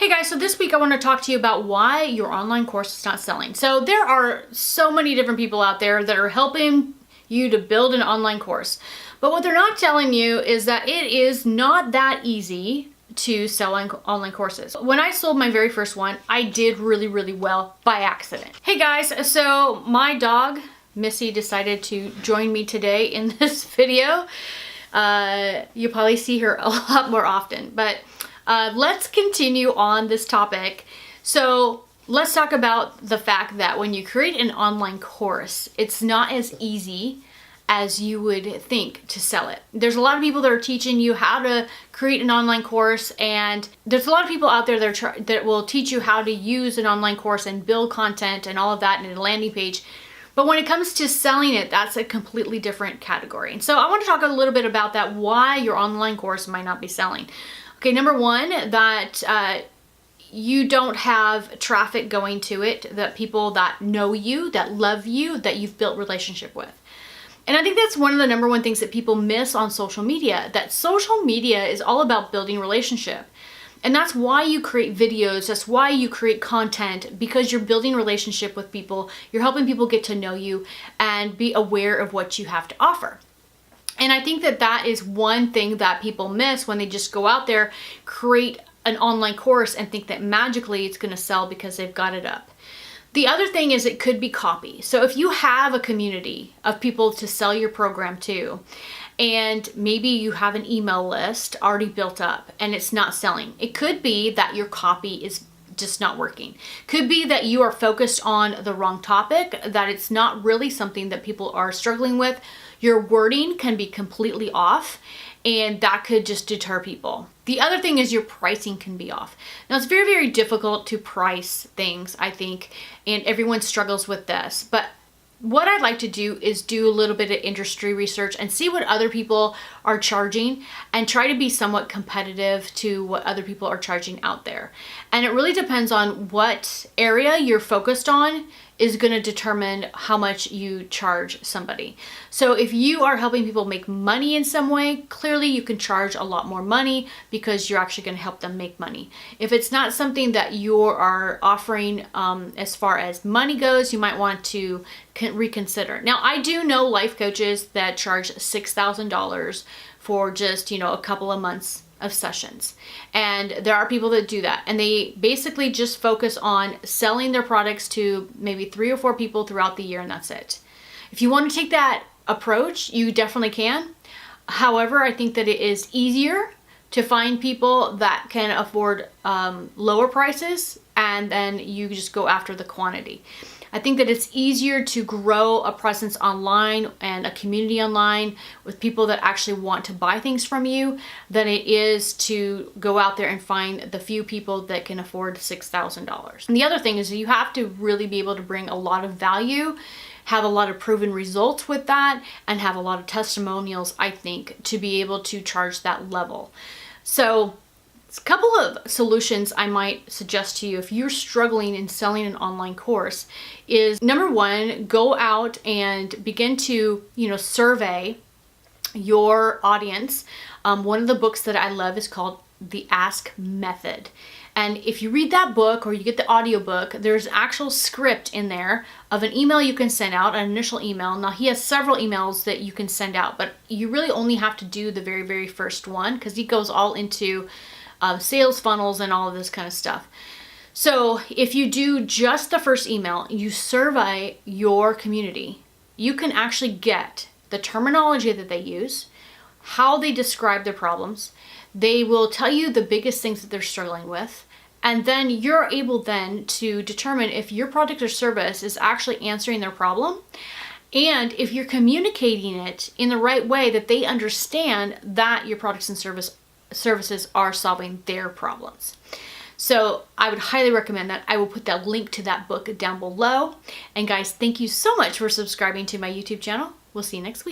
Hey guys, so this week I want to talk to you about why your online course is not selling. So there are so many different people out there that are helping you to build an online course. But what they're not telling you is that it is not that easy to sell online courses. When I sold my very first one, I did really well by accident. Hey guys, so my dog, Missy, decided to join me today in this video. You'll probably see her a lot more often, but let's continue on this topic. So let's talk about the fact that when you create an online course, it's not as easy as you would think to sell it. There's a lot of people that are teaching you how to create an online course, and there's a lot of people out there that will teach you how to use an online course and build content and all of that in a landing page. But when it comes to selling it, that's a completely different category. And so I want to talk a little bit about that, why your online course might not be selling. Okay, number one, that you don't have traffic going to it, that people that know you, that love you, that you've built relationship with. And I think that's one of the number one things that people miss on social media, that social media is all about building relationship. And that's why you create videos, that's why you create content, because you're building relationship with people, you're helping people get to know you and be aware of what you have to offer. And I think that that is one thing that people miss when they just go out there, create an online course and think that magically it's going to sell because they've got it up. The other thing is it could be copy. So if you have a community of people to sell your program to, and maybe you have an email list already built up and it's not selling, it could be that your copy is just not working. Could be that you are focused on the wrong topic, that it's not really something that people are struggling with. Your wording can be completely off, and that could just deter people. The other thing is your pricing can be off. Now it's very difficult to price things, I think, and everyone struggles with this. But what I'd like to do is do a little bit of industry research and see what other people are charging and try to be somewhat competitive to what other people are charging out there. And it really depends on what area you're focused on is going to determine how much you charge somebody. So if you are helping people make money in some way, clearly you can charge a lot more money because you're actually going to help them make money. If it's not something that you are offering as far as money goes, you might want to reconsider. Now, I do know life coaches that charge $6,000 for just, a couple of months of sessions. And there are people that do that, and they basically just focus on selling their products to maybe 3 or 4 people throughout the year, and that's it. If you want to take that approach, you definitely can. However, I think that it is easier to find people that can afford lower prices, and then you just go after the quantity. I think that it's easier to grow a presence online and a community online with people that actually want to buy things from you than it is to go out there and find the few people that can afford $6,000. And the other thing is that you have to really be able to bring a lot of value, have a lot of proven results with that, and have a lot of testimonials, I think, to be able to charge that level. So a couple of solutions I might suggest to you if you're struggling in selling an online course is, number one, go out and begin to, survey your audience. One of the books that I love is called The Ask Method. And if you read that book or you get the audiobook, there's actual script in there of an email you can send out, an initial email. Now, he has several emails that you can send out, but you really only have to do the very first one because he goes all into sales funnels and all of this kind of stuff. So if you do just the first email, you survey your community, you can actually get the terminology that they use, how they describe their problems. They will tell you the biggest things that they're struggling with. And then you're able then to determine if your product or service is actually answering their problem. And if you're communicating it in the right way that they understand that your products and services are solving their problems. So I would highly recommend that. I will put that link to that book down below. And guys, thank you so much for subscribing to my YouTube channel. We'll see you next week.